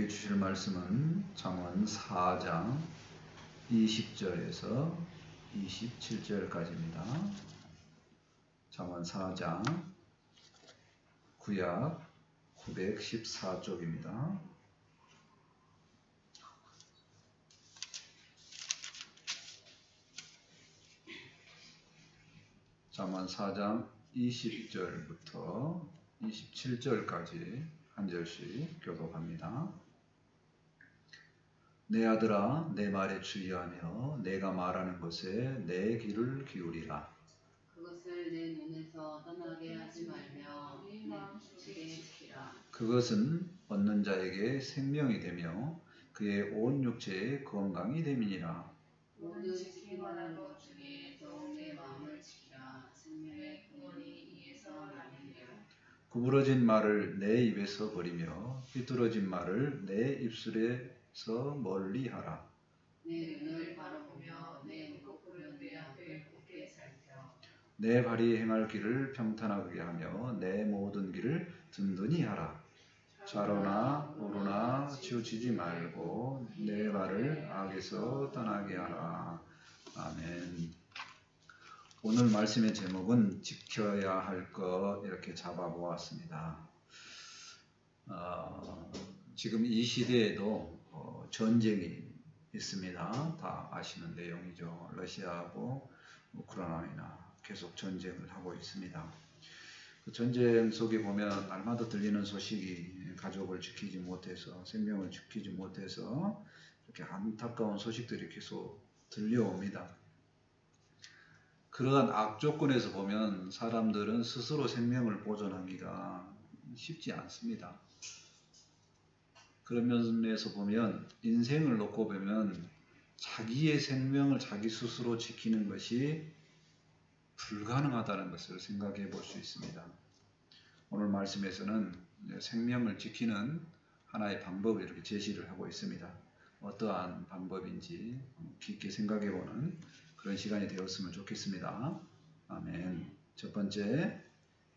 우리에게 주실 말씀은 잠언 4장 20절에서 27절까지입니다. 잠언 4장 구약 914쪽입니다. 잠언 4장 20절부터 27절까지 한 절씩 교독합니다. 내 아들아, 내 말에 주의하며 내가 말하는 것에 내 귀를 기울이라. 그것을 내 눈에서 떠나게 하지 말며 내 지키게 지키라. 그것은 얻는 자에게 생명이 되며 그의 온 육체에 건강이 됨이니라. 모든 지킬 만한 것 중에 더욱 내 마음을 지키라. 생명의 근원이 이에서 나느니라. 구부러진 말을 내 입에서 버리며 삐뚤어진 말을 내 입술에서 멀리하라. 내 눈을 바라보며 내 거꾸로 내 앞을 굳게 살펴. 내 발이 행할 길을 평탄하게 하며 내 모든 길을 든든히 하라. 좌로나 우로나 치우치지 말고 내 발을 악에서 떠나게 하라. 아멘. 오늘 말씀의 제목은 지켜야 할 것 이렇게 잡아보았습니다. 지금 이 시대에도 전쟁이 있습니다. 다 아시는 내용이죠. 러시아하고 우크라이나 계속 전쟁을 하고 있습니다. 그 전쟁 속에 보면 날마다 들리는 소식이 가족을 지키지 못해서 생명을 지키지 못해서 이렇게 안타까운 소식들이 계속 들려옵니다. 그러한 악조건에서 보면 사람들은 스스로 생명을 보존하기가 쉽지 않습니다. 그런 면에서 보면 인생을 놓고 보면 자기의 생명을 자기 스스로 지키는 것이 불가능하다는 것을 생각해 볼 수 있습니다. 오늘 말씀에서는 생명을 지키는 하나의 방법을 이렇게 제시를 하고 있습니다. 어떠한 방법인지 깊게 생각해 보는 그런 시간이 되었으면 좋겠습니다. 아멘. 첫 번째,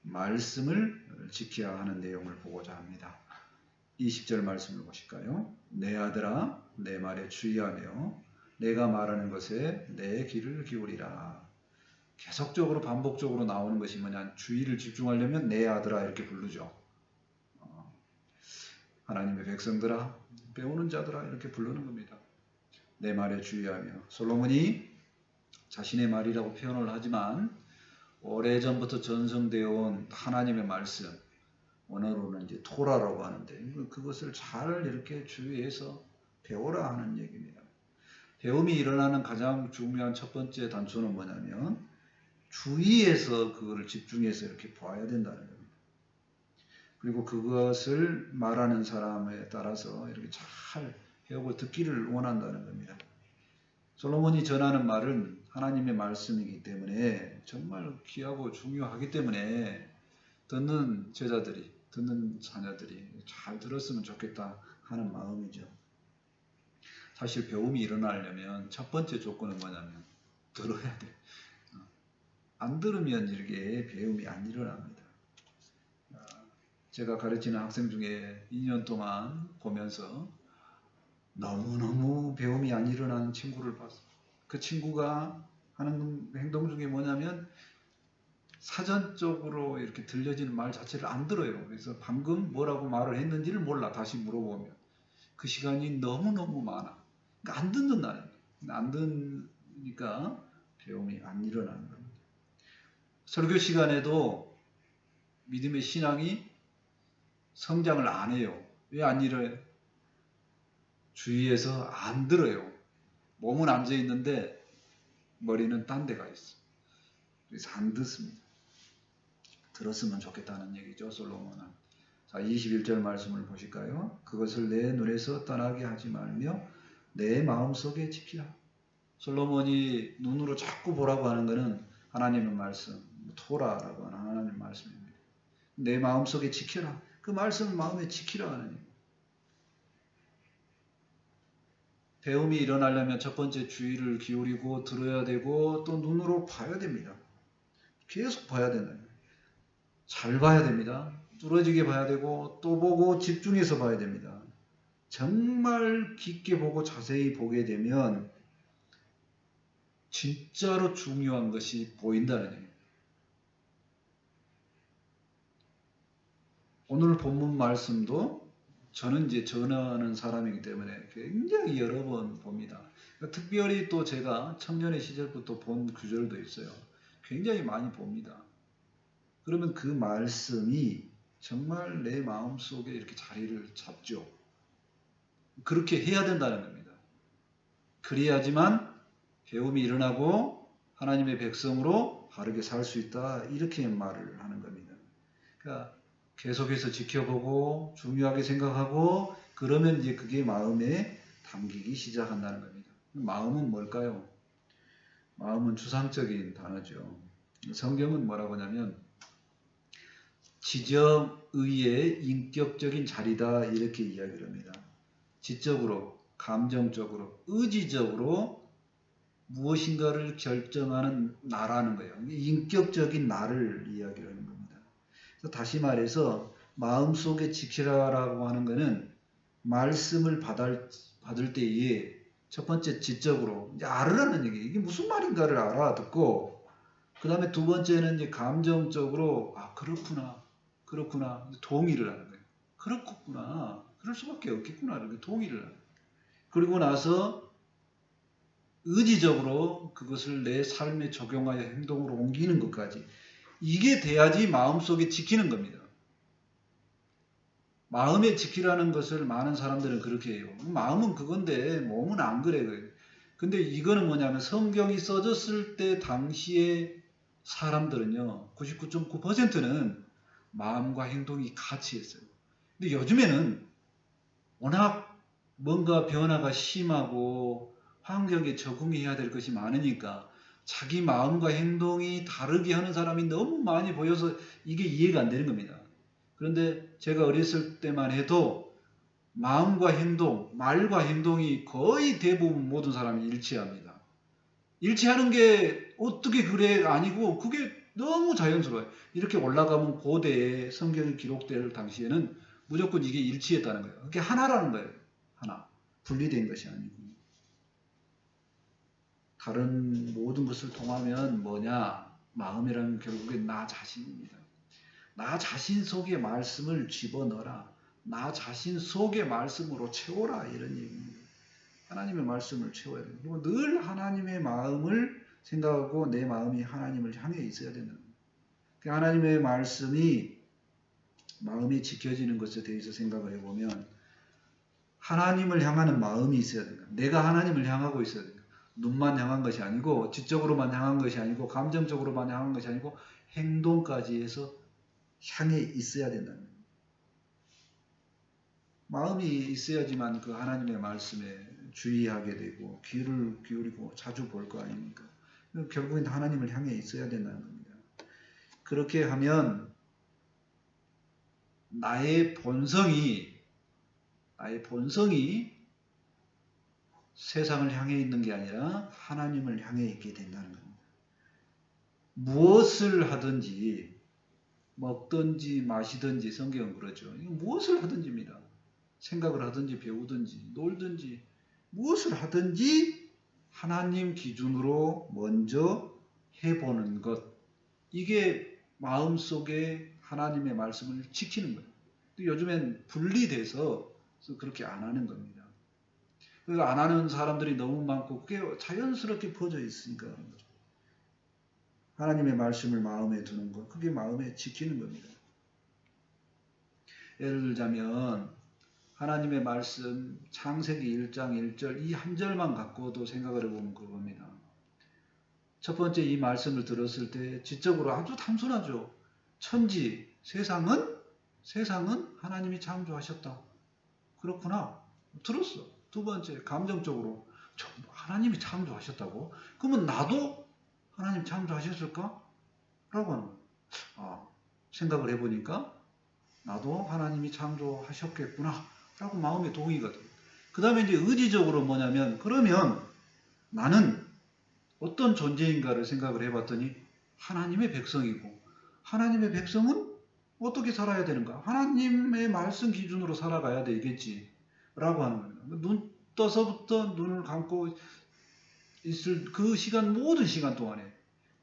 말씀을 지켜야 하는 내용을 보고자 합니다. 20절 말씀을 보실까요? 내 아들아, 내 말에 주의하며 내가 말하는 것에 내 귀를 기울이라. 계속적으로 반복적으로 나오는 것이 뭐냐? 주의를 집중하려면 내 아들아 이렇게 부르죠. 하나님의 백성들아, 배우는 자들아 이렇게 부르는 겁니다. 내 말에 주의하며. 솔로몬이 자신의 말이라고 표현을 하지만 오래전부터 전성되어 온 하나님의 말씀, 원어로는 이제 토라라고 하는데 그것을 잘 이렇게 주의해서 배우라 하는 얘기입니다. 배움이 일어나는 가장 중요한 첫 번째 단초는 뭐냐면 주의해서 그거를 집중해서 이렇게 봐야 된다는 겁니다. 그리고 그것을 말하는 사람에 따라서 이렇게 잘 배우고 듣기를 원한다는 겁니다. 솔로몬이 전하는 말은 하나님의 말씀이기 때문에 정말 귀하고 중요하기 때문에 듣는 제자들이, 듣는 자녀들이 잘 들었으면 좋겠다 하는 마음이죠. 사실 배움이 일어나려면 첫 번째 조건은 뭐냐면 들어야 돼. 안 들으면 이렇게 배움이 안 일어납니다. 제가 가르치는 학생 중에 2년 동안 보면서 너무너무 배움이 안 일어나는 친구를 봤어요. 그 친구가 하는 행동 중에 뭐냐면 사전적으로 이렇게 들려지는 말 자체를 안 들어요. 그래서 방금 뭐라고 말을 했는지를 몰라. 다시 물어보면. 그 시간이 너무너무 많아. 그러니까 안 듣는다는 거예요. 안 듣니까 배움이 안 일어나는 겁니다. 설교 시간에도 믿음의 신앙이 성장을 안 해요. 왜 안 일어요? 주위에서 안 들어요. 몸은 앉아 있는데 머리는 딴 데가 있어. 그래서 안 듣습니다. 들었으면 좋겠다는 얘기죠, 솔로몬은. 자, 21절 말씀을 보실까요? 그것을 내 눈에서 떠나게 하지 말며 내 마음속에 지키라. 솔로몬이 눈으로 자꾸 보라고 하는 것은 하나님의 말씀, 토라라고 하는 하나님의 말씀입니다. 내 마음속에 지켜라. 그 말씀을 마음에 지키라 하는 얘기입니다. 배움이 일어나려면 첫 번째 주의를 기울이고 들어야 되고 또 눈으로 봐야 됩니다. 계속 봐야 된다. 잘 봐야 됩니다. 뚫어지게 봐야 되고 또 보고 집중해서 봐야 됩니다. 정말 깊게 보고 자세히 보게 되면 진짜로 중요한 것이 보인다는 얘기예요. 오늘 본문 말씀도 저는 이제 전하는 사람이기 때문에 굉장히 여러 번 봅니다. 특별히 또 제가 청년의 시절부터 본 구절도 있어요. 굉장히 많이 봅니다. 그러면 그 말씀이 정말 내 마음속에 이렇게 자리를 잡죠. 그렇게 해야 된다는 겁니다. 그래야지만 배움이 일어나고 하나님의 백성으로 바르게 살 수 있다. 이렇게 말을 하는 겁니다. 그러니까 계속해서 지켜보고 중요하게 생각하고 그러면 이제 그게 마음에 담기기 시작한다는 겁니다. 마음은 뭘까요? 마음은 추상적인 단어죠. 성경은 뭐라고 하냐면 지정의의 인격적인 자리다 이렇게 이야기를 합니다. 지적으로, 감정적으로, 의지적으로 무엇인가를 결정하는 나라는 거예요. 인격적인 나를 이야기하는 겁니다. 그래서 다시 말해서 마음속에 지키라라고 하는 것은 말씀을 받을 때에 첫 번째 지적으로 이제 알으라는 얘기. 이게 무슨 말인가를 알아듣고 그 다음에 두 번째는 이제 감정적으로 아 그렇구나 동의를 하는 거예요. 그렇구나 그럴 수밖에 없겠구나 이렇게 동의를 하는 거예요. 그리고 나서 의지적으로 그것을 내 삶에 적용하여 행동으로 옮기는 것까지 이게 돼야지 마음속에 지키는 겁니다. 마음에 지키라는 것을 많은 사람들은 그렇게 해요. 마음은 그건데 몸은 안 그래. 근데 이거는 뭐냐면 성경이 써졌을 때 당시에 사람들은요. 99.9%는 마음과 행동이 같이 했어요. 근데 요즘에는 워낙 뭔가 변화가 심하고 환경에 적응해야 될 것이 많으니까 자기 마음과 행동이 다르게 하는 사람이 너무 많이 보여서 이게 이해가 안 되는 겁니다. 그런데 제가 어렸을 때만 해도 마음과 행동, 말과 행동이 거의 대부분 모든 사람이 일치합니다. 일치하는 게 어떻게 그래 아니고 그게 너무 자연스러워요. 이렇게 올라가면 고대에 성경이 기록될 당시에는 무조건 이게 일치했다는 거예요. 그게 하나라는 거예요. 하나. 분리된 것이 아니고. 다른 모든 것을 통하면 뭐냐? 마음이라는 결국엔 나 자신입니다. 나 자신 속에 말씀을 집어넣어라. 나 자신 속에 말씀으로 채워라. 이런 얘기입니다. 하나님의 말씀을 채워야 돼요. 그리고 늘 하나님의 마음을 생각하고 내 마음이 하나님을 향해 있어야 된다는 거예요. 하나님의 말씀이 마음이 지켜지는 것에 대해서 생각을 해보면 하나님을 향하는 마음이 있어야 된다. 내가 하나님을 향하고 있어야 된다. 눈만 향한 것이 아니고 지적으로만 향한 것이 아니고 감정적으로만 향한 것이 아니고 행동까지 해서 향해 있어야 된다는 거예요. 마음이 있어야지만 그 하나님의 말씀에 주의하게 되고 귀를 기울이고 자주 볼 거 아닙니까? 결국엔 하나님을 향해 있어야 된다는 겁니다. 그렇게 하면 나의 본성이 세상을 향해 있는 게 아니라 하나님을 향해 있게 된다는 겁니다. 무엇을 하든지 먹든지 마시든지 성경은 그러죠. 무엇을 하든지입니다. 생각을 하든지 배우든지 놀든지 무엇을 하든지 하나님 기준으로 먼저 해보는 것. 이게 마음속에 하나님의 말씀을 지키는 거예요. 요즘엔 분리돼서 그렇게 안 하는 겁니다. 안 하는 사람들이 너무 많고 그게 자연스럽게 퍼져 있으니까 그런 거죠. 하나님의 말씀을 마음에 두는 것, 그게 마음에 지키는 겁니다. 예를 들자면 하나님의 말씀 창세기 1장 1절 이 한 절만 갖고도 생각을 해보면 그겁니다. 첫 번째 이 말씀을 들었을 때 지적으로 아주 단순하죠. 천지, 세상은 하나님이 창조하셨다. 그렇구나. 들었어. 두 번째 감정적으로 하나님이 창조하셨다고? 그러면 나도 하나님 창조하셨을까? 라고 하는 거예요. 생각을 해보니까 나도 하나님이 창조하셨겠구나 라고 마음의 동의가 돼요. 그 다음에 이제 의지적으로 뭐냐면 그러면 나는 어떤 존재인가를 생각을 해봤더니 하나님의 백성이고 하나님의 백성은 어떻게 살아야 되는가? 하나님의 말씀 기준으로 살아가야 되겠지 라고 하는 겁니다. 눈 떠서부터 눈을 감고 있을 그 시간, 모든 시간 동안에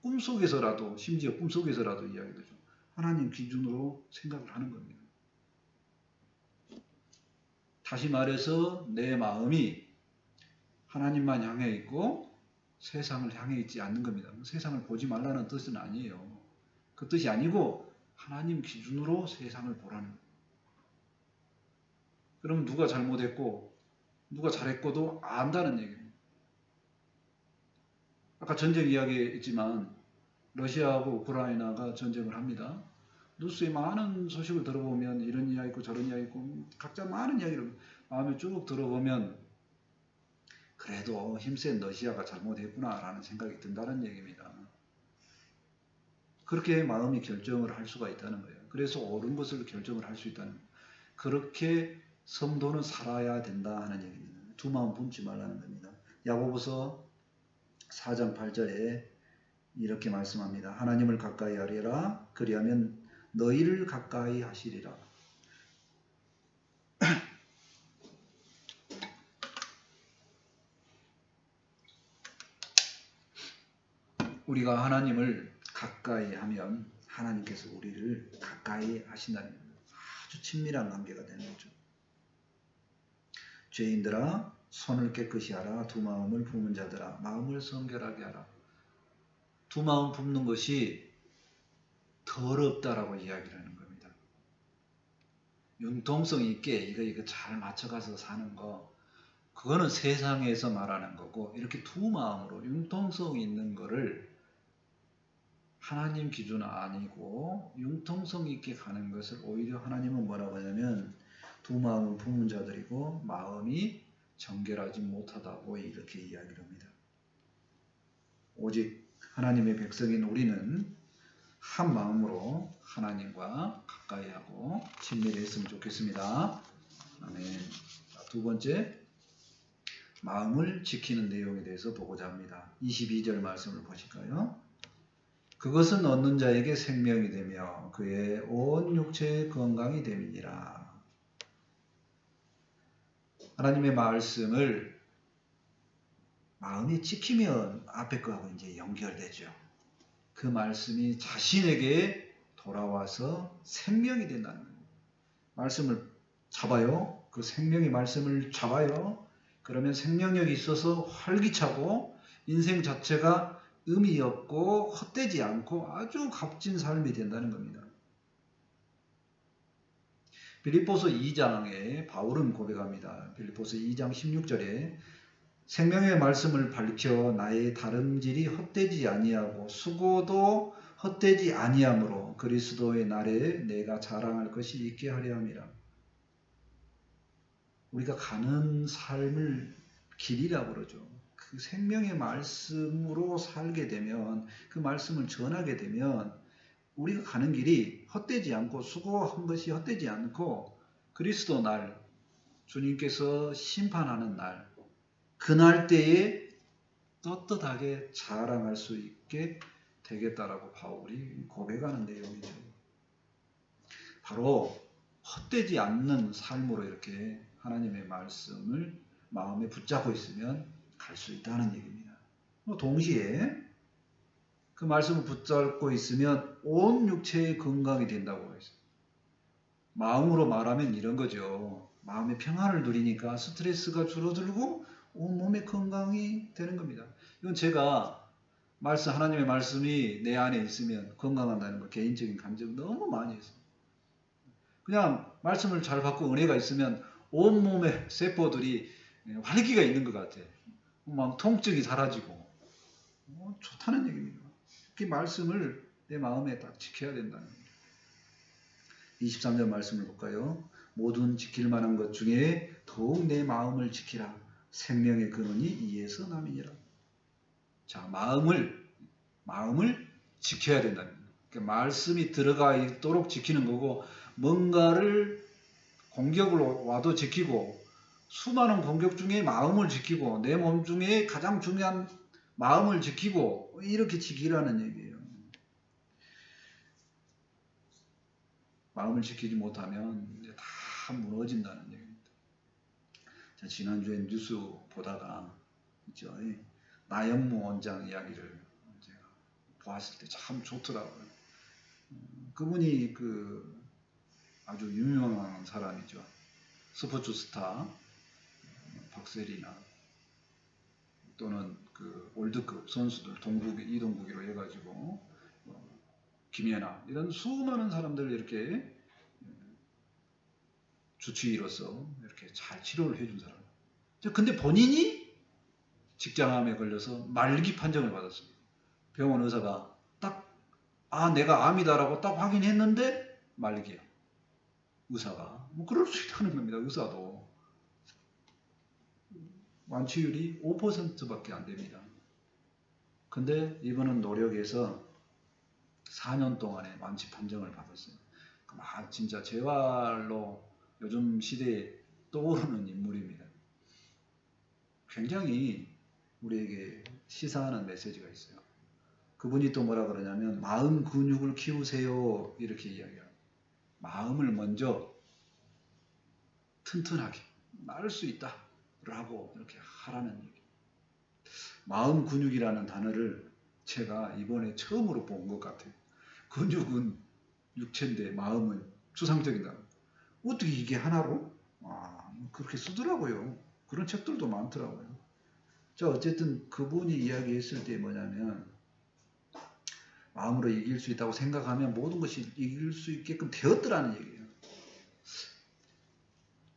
꿈속에서라도, 심지어 꿈속에서라도 이야기되죠. 하나님 기준으로 생각을 하는 겁니다. 다시 말해서 내 마음이 하나님만 향해 있고 세상을 향해 있지 않는 겁니다. 세상을 보지 말라는 뜻은 아니에요. 그 뜻이 아니고 하나님 기준으로 세상을 보라는 거예요. 그러면 누가 잘못했고 누가 잘했고도 안다는 얘기입니다. 아까 전쟁 이야기했지만 러시아하고 우크라이나가 전쟁을 합니다. 뉴스에 많은 소식을 들어보면 이런 이야기 있고 저런 이야기 있고 각자 많은 이야기를 마음에 쭉 들어보면 그래도 힘센 러시아가 잘못했구나라는 생각이 든다는 얘기입니다. 그렇게 마음이 결정을 할 수가 있다는 거예요. 그래서 옳은 것을 결정을 할 수 있다는 거예요. 그렇게 성도는 살아야 된다 하는 얘기입니다. 두 마음 품지 말라는 겁니다. 야고보서 4장 8절에 이렇게 말씀합니다. 하나님을 가까이 하리라. 그리하면 너희를 가까이 하시리라. 우리가 하나님을 가까이 하면 하나님께서 우리를 가까이 하신다는 겁니다. 아주 친밀한 관계가 되는 거죠. 죄인들아 손을 깨끗이 하라. 두 마음을 품은 자들아 마음을 성결하게 하라. 두 마음 품는 것이 더럽다라고 이야기를 하는 겁니다. 융통성 있게 이거 잘 맞춰가서 사는 거, 그거는 세상에서 말하는 거고, 이렇게 두 마음으로 융통성 있는 거를 하나님 기준 아니고 융통성 있게 가는 것을 오히려 하나님은 뭐라고 하냐면 두 마음을 품은 자들이고 마음이 정결하지 못하다고 이렇게 이야기를 합니다. 오직 하나님의 백성인 우리는 한 마음으로 하나님과 가까이 하고 친밀했으면 좋겠습니다. 아멘. 두 번째, 마음을 지키는 내용에 대해서 보고자 합니다. 22절 말씀을 보실까요? 그것은 얻는 자에게 생명이 되며 그의 온 육체의 건강이 됨이니라. 하나님의 말씀을 마음에 지키면 앞에 거하고 이제 연결되죠. 그 말씀이 자신에게 돌아와서 생명이 된다는 거예요. 말씀을 잡아요. 그 생명의 말씀을 잡아요. 그러면 생명력이 있어서 활기차고 인생 자체가 의미 없고 헛되지 않고 아주 값진 삶이 된다는 겁니다. 빌립보서 2장에 바울은 고백합니다. 빌립보서 2장 16절에 생명의 말씀을 밝혀 나의 다름질이 헛되지 아니하고 수고도 헛되지 아니하므로 그리스도의 날에 내가 자랑할 것이 있게 하려 함이라. 우리가 가는 삶을 길이라고 그러죠. 그 생명의 말씀으로 살게 되면, 그 말씀을 전하게 되면 우리가 가는 길이 헛되지 않고 수고한 것이 헛되지 않고 그리스도 날, 주님께서 심판하는 날, 그날 때에 떳떳하게 자랑할 수 있게 되겠다라고 바울이 고백하는 내용이죠. 바로 헛되지 않는 삶으로 이렇게 하나님의 말씀을 마음에 붙잡고 있으면 갈 수 있다는 얘기입니다. 동시에 그 말씀을 붙잡고 있으면 온 육체의 건강이 된다고 했어요. 마음으로 말하면 이런 거죠. 마음의 평안을 누리니까 스트레스가 줄어들고 온몸의 건강이 되는 겁니다. 이건 제가 하나님의 말씀이 내 안에 있으면 건강한다는 거 개인적인 감정 너무 많이 했어요. 그냥 말씀을 잘 받고 은혜가 있으면 온몸의 세포들이 활기가 있는 것 같아. 막 통증이 사라지고 좋다는 얘기입니다. 그 말씀을 내 마음에 딱 지켜야 된다는 겁니다. 23절 말씀을 볼까요? 모든 지킬 만한 것 중에 더욱 내 마음을 지키라. 생명의 근원이 이에서 남이니라. 자, 마음을 지켜야 된다는 겁니다. 그러니까 말씀이 들어가 있도록 지키는 거고, 뭔가를 공격을 와도 지키고, 수많은 공격 중에 마음을 지키고, 내 몸 중에 가장 중요한 마음을 지키고, 이렇게 지키라는 얘기예요. 마음을 지키지 못하면 다 무너진다는 얘기입니다. 지난주에 뉴스 보다가 있죠. 나연무 원장 이야기를 제가 보았을 때 참 좋더라고요. 그분이 아주 유명한 사람이죠. 스포츠 스타 박세리나 또는 월드컵 선수들 이동국이로 해가지고 김연아 이런 수많은 사람들 이렇게 주치의로서 이렇게 잘 치료를 해준 사람. 근데 본인이 직장암에 걸려서 말기 판정을 받았어요. 병원 의사가 내가 암이다라고 딱 확인했는데 말기야. 의사가. 그럴 수 있다는 겁니다. 의사도. 완치율이 5%밖에 안 됩니다. 근데 이분은 노력해서 4년 동안에 완치 판정을 받았어요. 진짜 재활로 요즘 시대에 떠오르는 인물입니다. 굉장히 우리에게 시사하는 메시지가 있어요. 그분이 또 뭐라 그러냐면 마음 근육을 키우세요 이렇게 이야기해요. 마음을 먼저 튼튼하게 나을 수 있다 라고 이렇게 하라는 얘기. 마음 근육이라는 단어를 제가 이번에 처음으로 본 것 같아요. 근육은 육체인데 마음은 추상적인 단어. 어떻게 이게 하나로? 그렇게 쓰더라고요. 그런 책들도 많더라고요. 자, 어쨌든 그분이 이야기했을 때 뭐냐면 마음으로 이길 수 있다고 생각하면 모든 것이 이길 수 있게끔 되었더라는 얘기예요.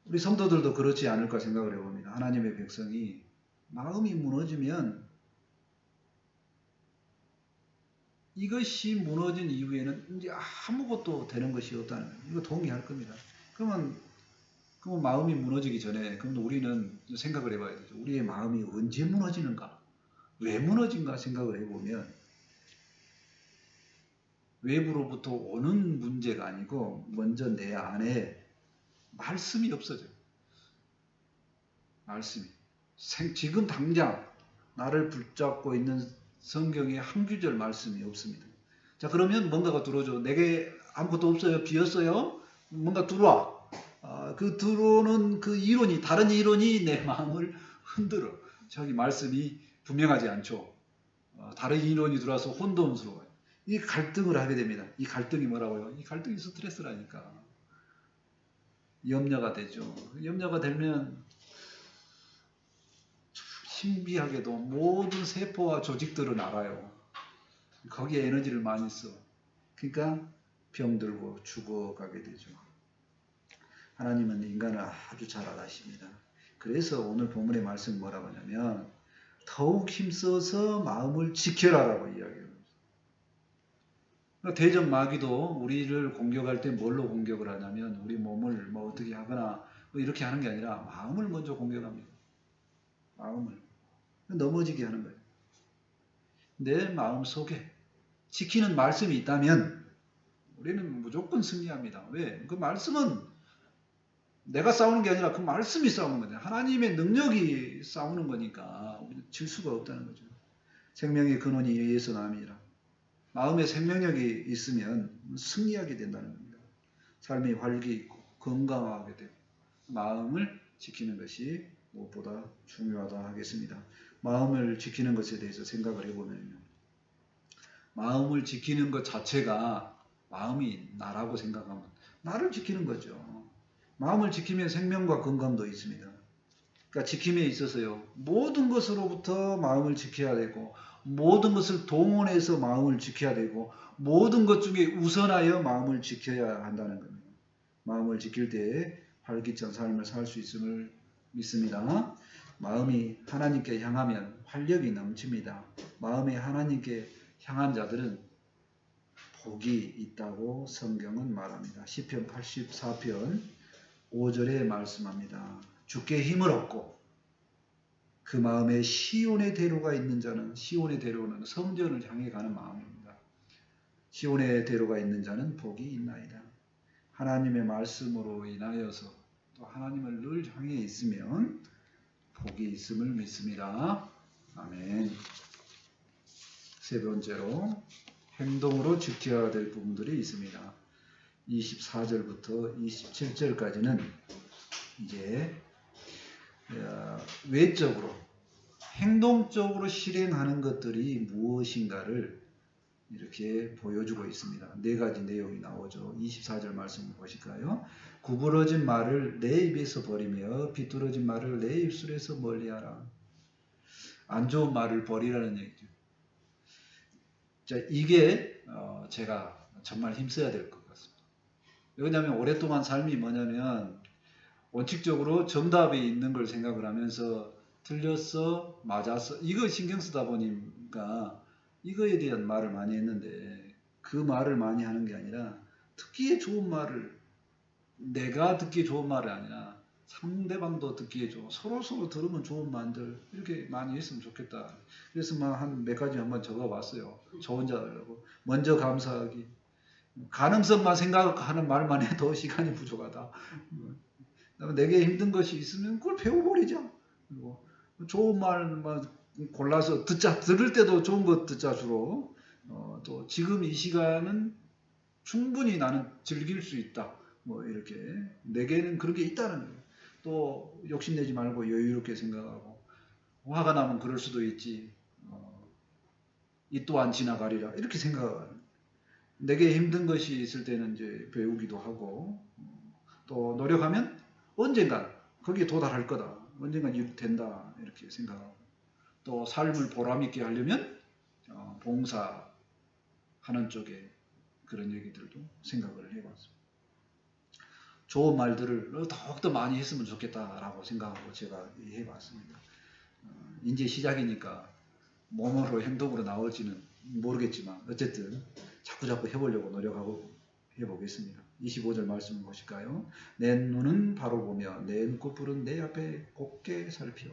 우리 성도들도 그렇지 않을까 생각을 해봅니다. 하나님의 백성이 마음이 무너지면 이것이 무너진 이후에는 이제 아무것도 되는 것이 없다는 거예요. 이거 동의할 겁니다. 그러면 마음이 무너지기 전에 그럼 우리는 생각을 해봐야 되죠. 우리의 마음이 언제 무너지는가? 왜 무너진가 생각을 해보면 외부로부터 오는 문제가 아니고 먼저 내 안에 말씀이 없어져요. 말씀이. 지금 당장 나를 붙잡고 있는 성경에 한 구절 말씀이 없습니다. 자, 그러면 뭔가가 들어오죠. 내게 아무것도 없어요. 비었어요. 뭔가 들어와. 들어오는 이론이, 다른 이론이 내 마음을 흔들어. 저기 말씀이 분명하지 않죠. 다른 이론이 들어와서 혼돈스러워요. 이 갈등을 하게 됩니다. 이 갈등이 뭐라고요? 이 갈등이 스트레스라니까. 염려가 되죠. 염려가 되면 신비하게도 모든 세포와 조직들은 알아요. 거기에 에너지를 많이 써. 그러니까 병들고 죽어가게 되죠. 하나님은 인간을 아주 잘 알아십니다. 그래서 오늘 본문의 말씀은 뭐라고 하냐면 더욱 힘써서 마음을 지켜라라고 이야기해요. 대적 마귀도 우리를 공격할 때 뭘로 공격을 하냐면 우리 몸을 어떻게 하거나 이렇게 하는 게 아니라 마음을 먼저 공격합니다. 마음을. 넘어지게 하는 거예요. 내 마음 속에 지키는 말씀이 있다면 우리는 무조건 승리합니다. 왜? 그 말씀은 내가 싸우는 게 아니라 그 말씀이 싸우는 거죠. 하나님의 능력이 싸우는 거니까 우리는 질 수가 없다는 거죠. 생명의 근원이 예수 남이라. 마음에 생명력이 있으면 승리하게 된다는 겁니다. 삶이 활기 있고 건강하게 되고 마음을 지키는 것이 무엇보다 중요하다 하겠습니다. 마음을 지키는 것에 대해서 생각을 해보면요. 마음을 지키는 것 자체가 마음이 나라고 생각하면 나를 지키는 거죠. 마음을 지키면 생명과 건강도 있습니다. 그러니까 지킴에 있어서요. 모든 것으로부터 마음을 지켜야 되고 모든 것을 동원해서 마음을 지켜야 되고 모든 것 중에 우선하여 마음을 지켜야 한다는 겁니다. 마음을 지킬 때 활기찬 삶을 살 수 있음을 믿습니다. 마음이 하나님께 향하면 활력이 넘칩니다. 마음이 하나님께 향한 자들은 복이 있다고 성경은 말합니다. 시편 84편 5절에 말씀합니다. 주께 힘을 얻고 그 마음에 시온의 대로가 있는 자는, 시온의 대로는 성전을 향해 가는 마음입니다. 시온의 대로가 있는 자는 복이 있나이다. 하나님의 말씀으로 인하여서 또 하나님을 늘 향해 있으면 복이 있음을 믿습니다. 아멘. 세 번째로 행동으로 지켜야 될 부분들이 있습니다. 24절부터 27절까지는 이제 외적으로 행동적으로 실행하는 것들이 무엇인가를 이렇게 보여주고 있습니다. 네 가지 내용이 나오죠. 24절 말씀 보실까요? 구부러진 말을 내 입에서 버리며 비뚤어진 말을 내 입술에서 멀리하라. 안 좋은 말을 버리라는 얘기죠. 자, 이게 제가 정말 힘써야 될 것 같습니다. 왜냐하면 오랫동안 삶이 뭐냐면 원칙적으로 정답이 있는 걸 생각을 하면서 틀렸어, 맞았어, 이거 신경 쓰다 보니까 이거에 대한 말을 많이 했는데 그 말을 많이 하는 게 아니라 듣기에 좋은 말을 내가 듣기에 좋은 말이 아니라 상대방도 듣기에 좋은 서로 들으면 좋은 말들 이렇게 많이 했으면 좋겠다. 그래서 한 몇 가지 한번 적어봤어요. 저 혼자 하려고. 먼저 감사하기. 가능성만 생각하는 말만 해도 시간이 부족하다. 내게 힘든 것이 있으면 그걸 배워버리자. 그리고 좋은 말만 골라서 듣자. 들을 때도 좋은 것 듣자 주로. 또 지금 이 시간은 충분히 나는 즐길 수 있다. 뭐 이렇게 내게는 그런 게 있다는 거예요. 또 욕심내지 말고 여유롭게 생각하고 화가 나면 그럴 수도 있지. 이 또한 지나가리라 이렇게 생각하는. 내게 힘든 것이 있을 때는 이제 배우기도 하고 또 노력하면 언젠간 거기에 도달할 거다. 언젠간 된다 이렇게 생각하고 또 삶을 보람있게 하려면 봉사하는 쪽에 그런 얘기들도 생각을 해봤습니다. 좋은 말들을 더욱더 많이 했으면 좋겠다라고 생각하고 제가 해봤습니다. 이제 시작이니까 몸으로 행동으로 나올지는 모르겠지만 어쨌든 자꾸 해보려고 노력하고 해보겠습니다. 25절 말씀을 보실까요? 내 눈은 바로 보며 내 눈꺼풀은 내 앞에 곱게 살펴.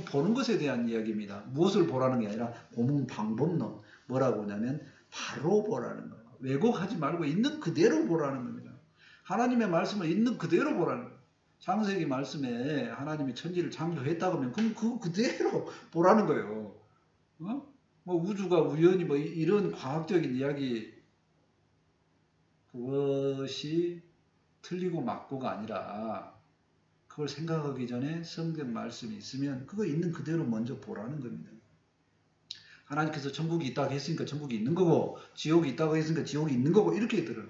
보는 것에 대한 이야기입니다. 무엇을 보라는 게 아니라 보는 방법론. 뭐라고 하냐면 바로 보라는 거예요. 왜곡하지 말고 있는 그대로 보라는 겁니다. 하나님의 말씀을 있는 그대로 보라는 거예요. 창세기 말씀에 하나님이 천지를 창조했다고 하면 그럼 그대로 보라는 거예요. 뭐 우주가 우연히 뭐 이런 과학적인 이야기 그것이 틀리고 맞고가 아니라 그걸 생각하기 전에 성경 말씀이 있으면 그거 있는 그대로 먼저 보라는 겁니다. 하나님께서 천국이 있다고 했으니까 천국이 있는 거고 지옥이 있다고 했으니까 지옥이 있는 거고 이렇게 들어요.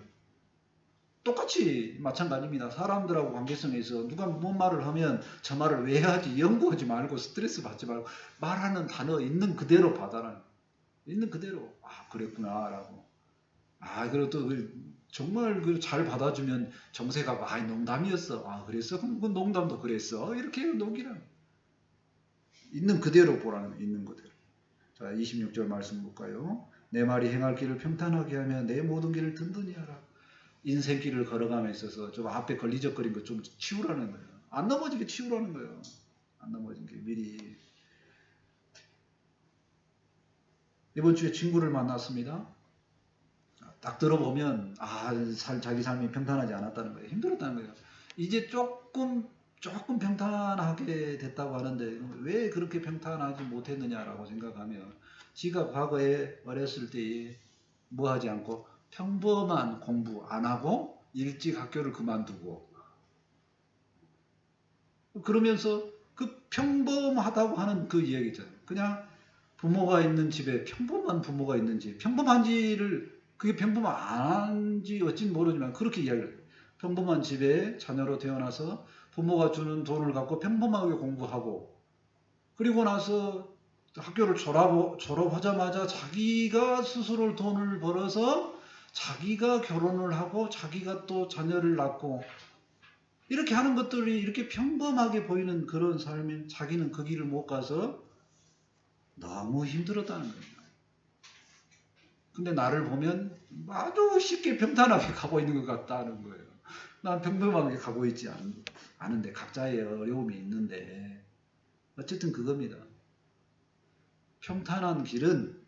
똑같이 마찬가지입니다. 사람들하고 관계성에서 누가 뭔 말을 하면 저 말을 왜 하지 연구하지 말고 스트레스 받지 말고 말하는 단어 있는 그대로 받아라. 있는 그대로 그랬구나 라고 그리고 또 정말 잘 받아주면 정세가 농담이었어. 그랬어? 그럼 농담도 그랬어. 이렇게 녹이라. 있는 그대로 보라는 거예요. 있는 그대로. 자, 26절 말씀 볼까요? 내 말이 행할 길을 평탄하게 하며 내 모든 길을 든든히 하라. 인생길을 걸어감에 있어서 좀 앞에 걸리적거린 거 좀 치우라는 거예요. 안 넘어지게 치우라는 거예요. 안 넘어지게 미리. 이번 주에 친구를 만났습니다. 딱 들어보면 자기 삶이 평탄하지 않았다는 거예요. 힘들었다는 거예요. 이제 조금 평탄하게 됐다고 하는데 왜 그렇게 평탄하지 못했느냐라고 생각하면 지가 과거에 어렸을 때 뭐 하지 않고 평범한 공부 안 하고 일찍 학교를 그만두고 그러면서 그 평범하다고 하는 그 이야기잖아요. 그냥 부모가 있는 집에 평범한 부모가 있는지 평범한지를 그게 평범한지 어찌 모르지만 그렇게 이야기를 해요. 평범한 집에 자녀로 태어나서 부모가 주는 돈을 갖고 평범하게 공부하고 그리고 나서 학교를 졸업하자마자 자기가 스스로 돈을 벌어서 자기가 결혼을 하고 자기가 또 자녀를 낳고 이렇게 하는 것들이 이렇게 평범하게 보이는 그런 삶에 자기는 그 길을 못 가서 너무 힘들었다는 겁니다. 근데 나를 보면 아주 쉽게 평탄하게 가고 있는 것 같다는 거예요. 난 평범하게 가고 있지 않은데 각자의 어려움이 있는데 어쨌든 그겁니다. 평탄한 길은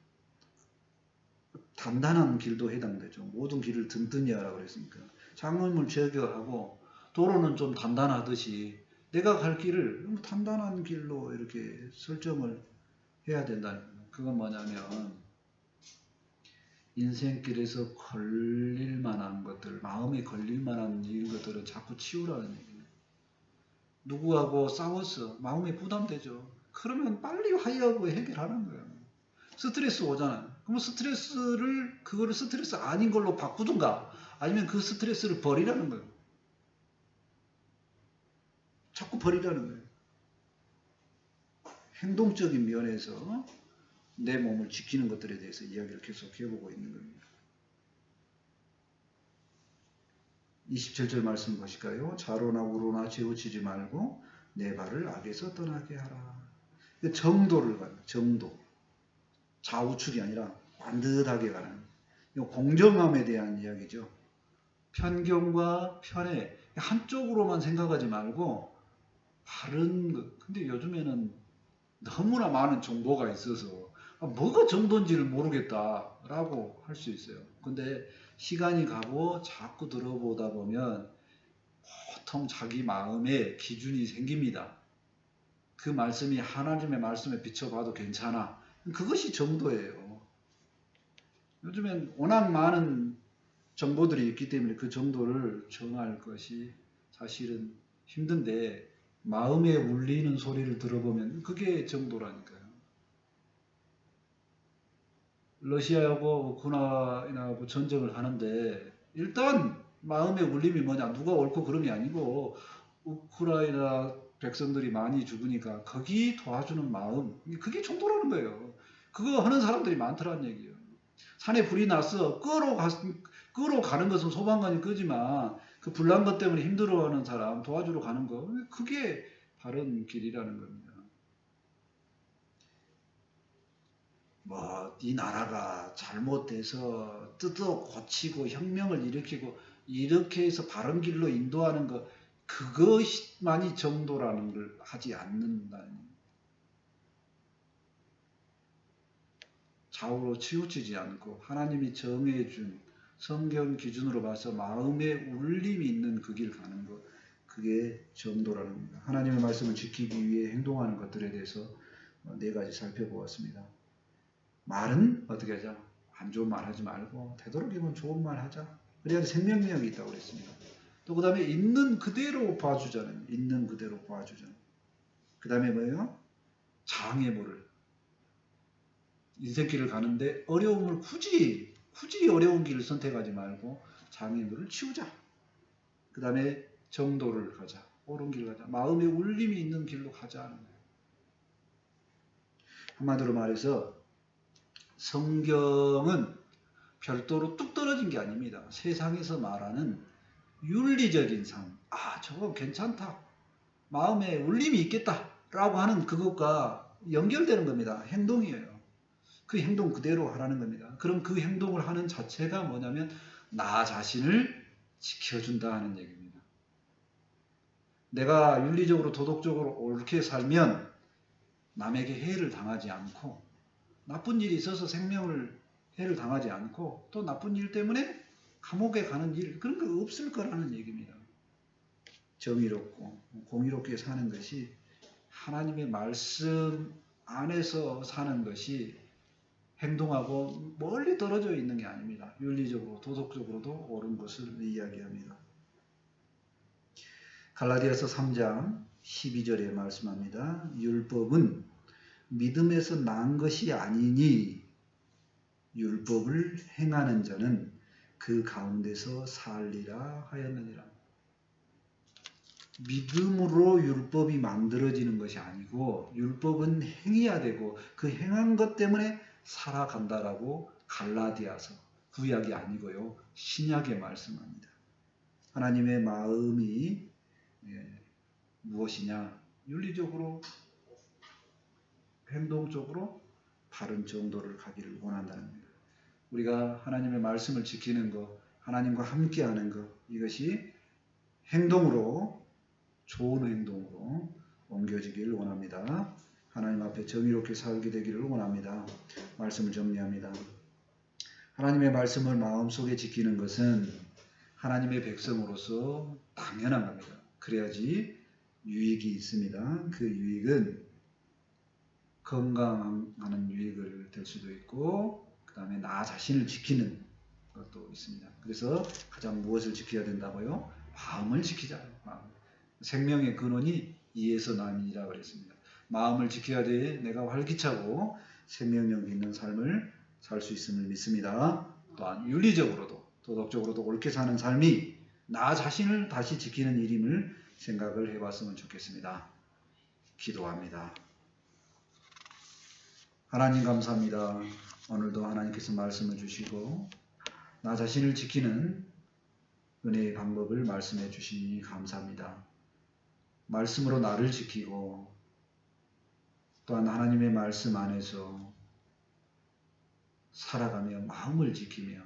단단한 길도 해당되죠. 모든 길을 든든히 하라고 그랬으니까. 장애물 제거하고 도로는 좀 단단하듯이 내가 갈 길을 단단한 길로 이렇게 설정을 해야 된다는 거예요. 그건 뭐냐면 인생길에서 걸릴 만한 것들, 마음에 걸릴 만한 이런 것들은 자꾸 치우라는 얘기예요. 누구하고 싸웠어. 마음이 부담되죠. 그러면 빨리 화해하고 해결하는 거예요. 스트레스 오잖아요. 그럼 그거를 스트레스 아닌 걸로 바꾸든가 아니면 그 스트레스를 버리라는 거예요. 자꾸 버리라는 거예요. 행동적인 면에서 내 몸을 지키는 것들에 대해서 이야기를 계속 해보고 있는 겁니다. 27절 말씀 보실까요? 좌로나 우로나 치우치지 말고 내 발을 악에서 떠나게 하라. 정도를 가는 정도. 좌우측이 아니라 반듯하게 가는 공정함에 대한 이야기죠. 편견과 편애 한쪽으로만 생각하지 말고 바른 것. 근데 요즘에는 너무나 많은 정보가 있어서 뭐가 정도인지를 모르겠다라고 할 수 있어요. 근데 시간이 가고 자꾸 들어보다 보면 보통 자기 마음에 기준이 생깁니다. 그 말씀이 하나님의 말씀에 비춰봐도 괜찮아. 그것이 정도예요. 요즘엔 워낙 많은 정보들이 있기 때문에 그 정도를 정할 것이 사실은 힘든데 마음에 울리는 소리를 들어보면 그게 정도라니까요. 러시아하고 우크라이나하고 전쟁을 하는데 일단 마음의 울림이 뭐냐, 누가 옳고 그름이 아니고 우크라이나 백성들이 많이 죽으니까 거기 도와주는 마음, 그게 정도라는 거예요. 그거 하는 사람들이 많더라는 얘기예요. 산에 불이 났어. 끄러 가는 것은 소방관이 끄지만 그 불난 것 때문에 힘들어하는 사람 도와주러 가는 거, 그게 바른 길이라는 겁니다. 이 나라가 잘못돼서 뜯어 고치고 혁명을 일으키고 이렇게 해서 바른 길로 인도하는 것, 그것만이 정도라는 걸 하지 않는다는. 좌우로 치우치지 않고 하나님이 정해준 성경 기준으로 봐서 마음에 울림이 있는 그 길 가는 것, 그게 정도라는 겁니다. 하나님의 말씀을 지키기 위해 행동하는 것들에 대해서 4가지 살펴보았습니다. 말은 어떻게 하자? 안 좋은 말 하지 말고 되도록이면 좋은 말 하자. 그래야 생명력이 있다고 그랬습니다. 또 그 다음에 있는 그대로 봐주자는, 있는 그대로 봐주자는. 그 다음에 뭐예요? 장애물을, 인생길을 가는데 어려움을 굳이 어려운 길을 선택하지 말고 장애물을 치우자. 그 다음에 정도를 가자. 옳은 길 가자. 마음에 울림이 있는 길로 가자 하는 거예요. 한마디로 말해서 성경은 별도로 뚝 떨어진 게 아닙니다. 세상에서 말하는 윤리적인 삶. 저거 괜찮다. 마음에 울림이 있겠다. 라고 하는 그것과 연결되는 겁니다. 행동이에요. 그 행동 그대로 하라는 겁니다. 그럼 그 행동을 하는 자체가 뭐냐면 나 자신을 지켜준다 하는 얘기입니다. 내가 윤리적으로 도덕적으로 옳게 살면 남에게 해를 당하지 않고 나쁜 일이 있어서 생명을 해를 당하지 않고 또 나쁜 일 때문에 감옥에 가는 일, 그런 거 없을 거라는 얘기입니다. 정의롭고 공의롭게 사는 것이 하나님의 말씀 안에서 사는 것이 행동하고 멀리 떨어져 있는 게 아닙니다. 윤리적으로 도덕적으로도 옳은 것을 이야기합니다. 갈라디아서 3장 12절에 말씀합니다. 율법은 믿음에서 난 것이 아니니 율법을 행하는 자는 그 가운데서 살리라 하였느니라. 믿음으로 율법이 만들어지는 것이 아니고 율법은 행해야 되고 그 행한 것 때문에 살아간다라고 갈라디아서, 구약이 아니고요 신약에 말씀합니다. 하나님의 마음이 무엇이냐? 윤리적으로 행동적으로 바른 정도를 가기를 원한다는 겁니다. 우리가 하나님의 말씀을 지키는 것, 하나님과 함께하는 것, 이것이 행동으로, 좋은 행동으로 옮겨지기를 원합니다. 하나님 앞에 정의롭게 살게 되기를 원합니다. 말씀을 정리합니다. 하나님의 말씀을 마음속에 지키는 것은 하나님의 백성으로서 당연한 겁니다. 그래야지 유익이 있습니다. 그 유익은 건강하는 유익을 될 수도 있고 그 다음에 나 자신을 지키는 것도 있습니다. 그래서 가장 무엇을 지켜야 된다고요? 마음을 지키자. 마음. 생명의 근원이 이에서 남이라 그랬습니다. 마음을 지켜야 돼 내가 활기차고 생명력 있는 삶을 살 수 있음을 믿습니다. 또한 윤리적으로도 도덕적으로도 옳게 사는 삶이 나 자신을 다시 지키는 일임을 생각을 해봤으면 좋겠습니다. 기도합니다. 하나님 감사합니다. 오늘도 하나님께서 말씀을 주시고 나 자신을 지키는 은혜의 방법을 말씀해 주시니 감사합니다. 말씀으로 나를 지키고 또한 하나님의 말씀 안에서 살아가며 마음을 지키며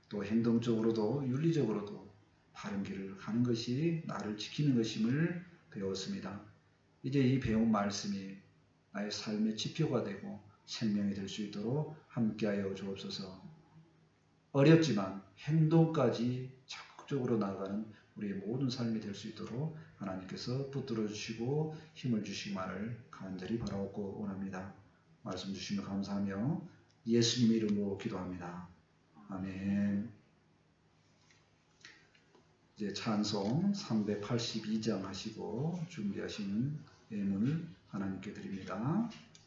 또 행동적으로도 윤리적으로도 바른 길을 가는 것이 나를 지키는 것임을 배웠습니다. 이제 이 배운 말씀이 나의 삶의 지표가 되고 생명이 될 수 있도록 함께하여 주옵소서. 어렵지만 행동까지 적극적으로 나아가는 우리의 모든 삶이 될 수 있도록 하나님께서 붙들어 주시고 힘을 주시기만을 간절히 바라옵고 원합니다. 말씀 주시며 감사하며 예수님의 이름으로 기도합니다. 아멘. 이제 찬송 382장 하시고 준비하시는 예물을 하나님께 드립니다.